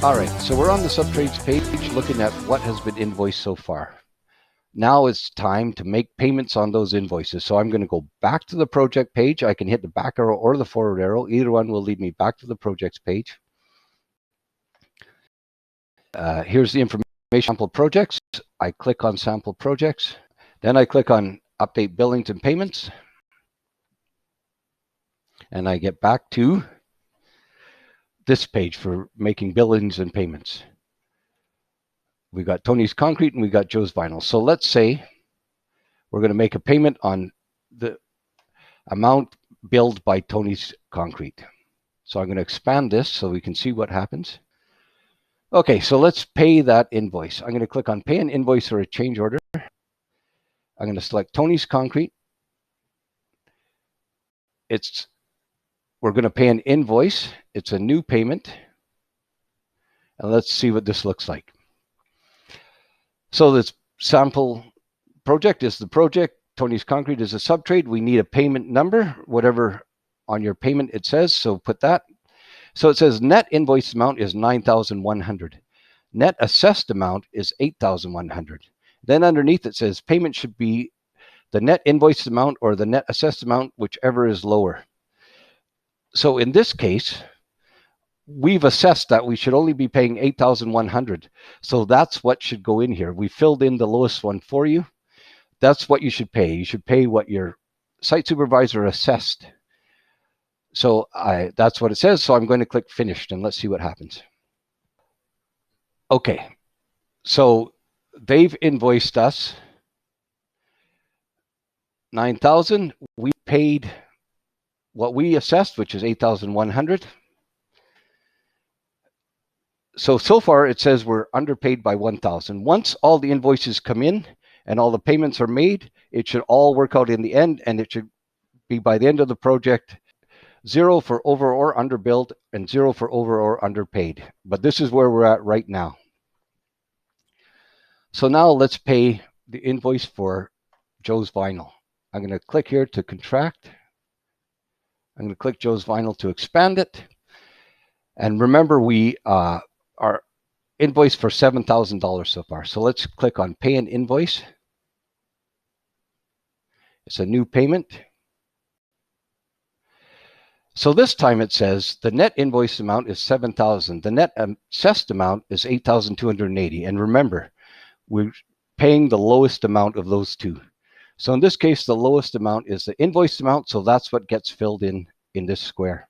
All right, so we're on the subtrades page looking at what has been invoiced so far. Now it's time to make payments on those invoices. So I'm going to go back to the project page. I can hit the back arrow or the forward arrow. Either one will lead me back to the projects page. Here's the information, sample projects. I click on sample projects. Then I click on update billings and payments. And I get back to this page for making billings and payments. We got Tony's Concrete and we got Joe's Vinyl. So let's say we're going to make a payment on the amount billed by Tony's Concrete. So I'm going to expand this so we can see what happens. Okay, so let's pay that invoice. I'm going to click on pay an invoice or a change order. I'm going to select Tony's Concrete. We're going to pay an invoice. It's a new payment. And let's see what this looks like. So this sample project is the project. Tony's Concrete is a subtrade. We need a payment number, whatever on your payment it says. So put that. So it says net invoice amount is $9,100. Net assessed amount is $8,100. Then underneath it says payment should be the net invoice amount or the net assessed amount, whichever is lower. So in this case, we've assessed that we should only be paying $8,100. So that's what should go in here. We filled in the lowest one for you. That's what you should pay. You should pay what your site supervisor assessed. So that's what it says. So I'm going to click finished and let's see what happens. Okay, so they've invoiced us $9,000. We paid what we assessed, which is $8,100. So far it says we're underpaid by $1,000. Once all the invoices come in and all the payments are made, it should all work out in the end, and it should be by the end of the project 0 for over or underbilled and 0 for over or underpaid. But this is where we're at right now. So now let's pay the invoice for Joe's Vinyl. I'm going to click here to contract. I'm going to click Joe's Vinyl to expand it. And remember, we are invoiced for $7,000 so far. So let's click on pay an invoice. It's a new payment. So this time it says the net invoice amount is $7,000. The net assessed amount is $8,280. And remember, we're paying the lowest amount of those two. So in this case, the lowest amount is the invoice amount. So that's what gets filled in this square.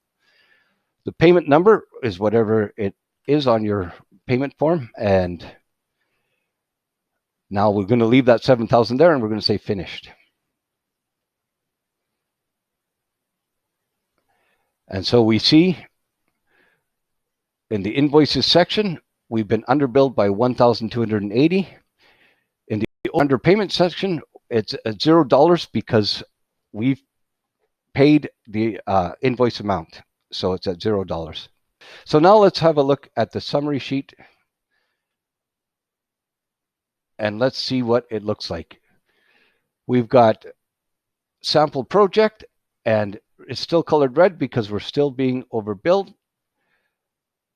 The payment number is whatever it is on your payment form. And now we're going to leave that 7,000 there and we're going to say finished. And so we see in the invoices section, we've been underbilled by $1,280. In the underpayment section, it's at $0 because we've paid the invoice amount. So it's at $0. So now let's have a look at the summary sheet. And let's see what it looks like. We've got sample project, and it's still colored red because we're still being overbilled.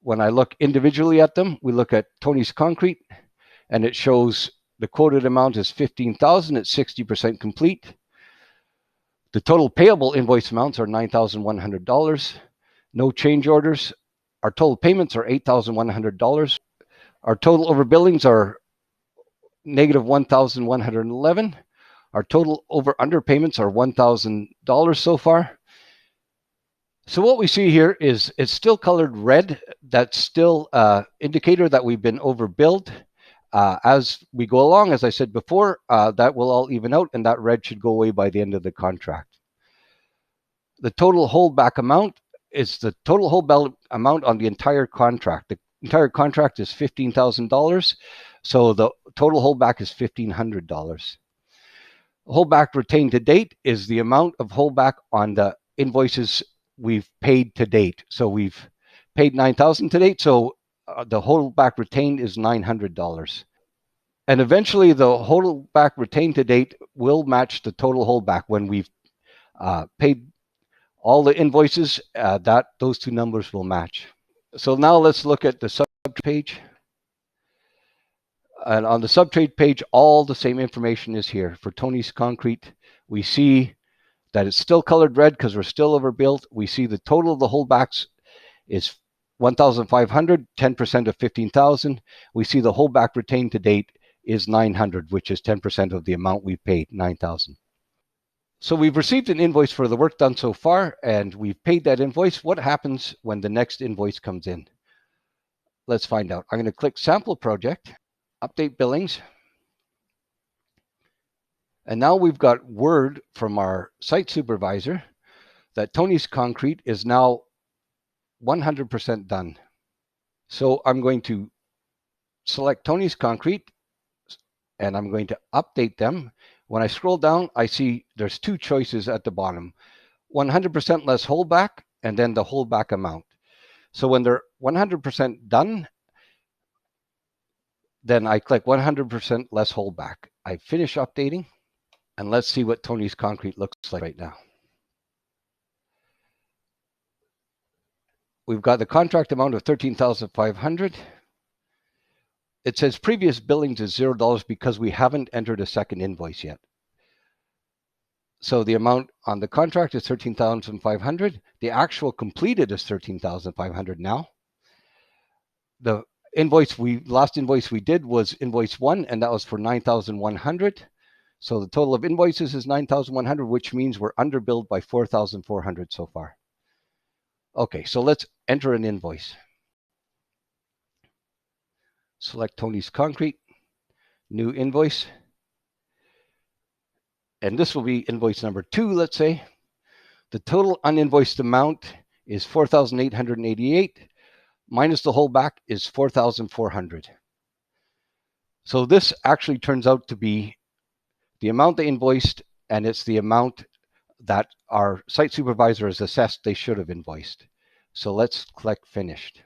When I look individually at them, we look at Tony's Concrete, and it shows the quoted amount is $15,000. It's 60% complete. The total payable invoice amounts are $9,100. No change orders. Our total payments are $8,100. Our total overbillings are negative $1,111. Our total over-under payments are $1,000 so far. So what we see here is it's still colored red. That's still an indicator that we've been overbilled. As we go along, as I said before, that will all even out, and that red should go away by the end of the contract. The total holdback amount is the total holdback amount on the entire contract. The entire contract is $15,000, so the total holdback is $1,500. Holdback retained to date is the amount of holdback on the invoices we've paid to date. So we've paid $9,000 to date, so the holdback retained is $900. And eventually the holdback retained to date will match the total holdback when we've paid all the invoices, those two numbers will match. So now let's look at the page. And on the subtrade page, all the same information is here. For Tony's Concrete, we see that it's still colored red because we're still overbuilt. We see the total of the holdbacks is 1,500, 10% of 15,000. We see the holdback retained to date is 900, which is 10% of the amount we paid, 9,000. So we've received an invoice for the work done so far, and we've paid that invoice. What happens when the next invoice comes in? Let's find out. I'm going to click Sample Project, Update Billings. And now we've got word from our site supervisor that Tony's Concrete is now 100% done. So I'm going to select Tony's Concrete, and I'm going to update them. When I scroll down, I see there's two choices at the bottom, 100% less holdback, and then the holdback amount. So when they're 100% done, then I click 100% less holdback. I finish updating, and let's see what Tony's Concrete looks like right now. We've got the contract amount of $13,500. It says previous billings is $0 because we haven't entered a second invoice yet. So the amount on the contract is $13,500. The actual completed is $13,500 now. The last invoice we did was invoice 1, and that was for $9,100. So the total of invoices is $9,100, which means we're underbilled by $4,400 so far. Okay, so let's enter an invoice. Select Tony's Concrete, new invoice. And this will be invoice number 2, let's say. The total uninvoiced amount is $4,888, minus the holdback is $4,400. So this actually turns out to be the amount they invoiced, and it's the amount that our site supervisor has assessed they should have invoiced. So let's click Finished.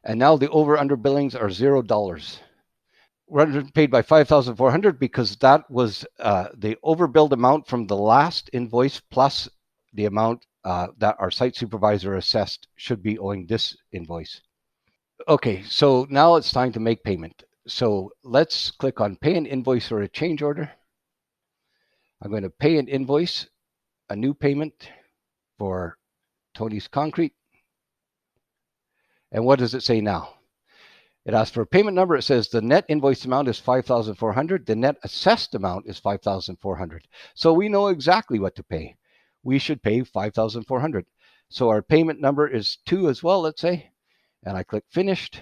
And now the over-under billings are $0. We're underpaid by $5,400 because that was the overbilled amount from the last invoice plus the amount that our site supervisor assessed should be owing this invoice. Okay, so now it's time to make payment. So let's click on Pay an Invoice or a Change Order. I'm going to pay an invoice, a new payment for Tony's Concrete. And what does it say now? It asks for a payment number. It says the net invoice amount is $5,400. The net assessed amount is $5,400. So we know exactly what to pay. We should pay $5,400. So our payment number is 2 as well, let's say. And I click Finished.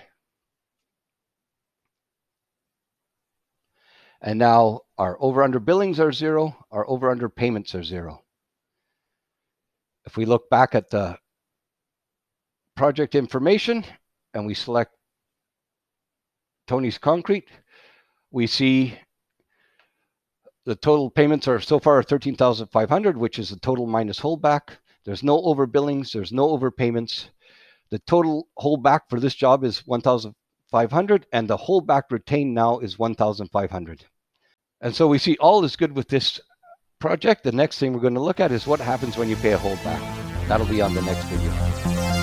And now our over-under billings are 0. Our over-under payments are 0. If we look back at the project information and we select Tony's Concrete, we see the total payments are so far $13,500, which is the total minus holdback. There's no overbillings. There's no overpayments. The total holdback for this job is $1,500, and the holdback retained now is $1,500. And so we see all is good with this project. The next thing we're going to look at is what happens when you pay a holdback. That'll be on the next video.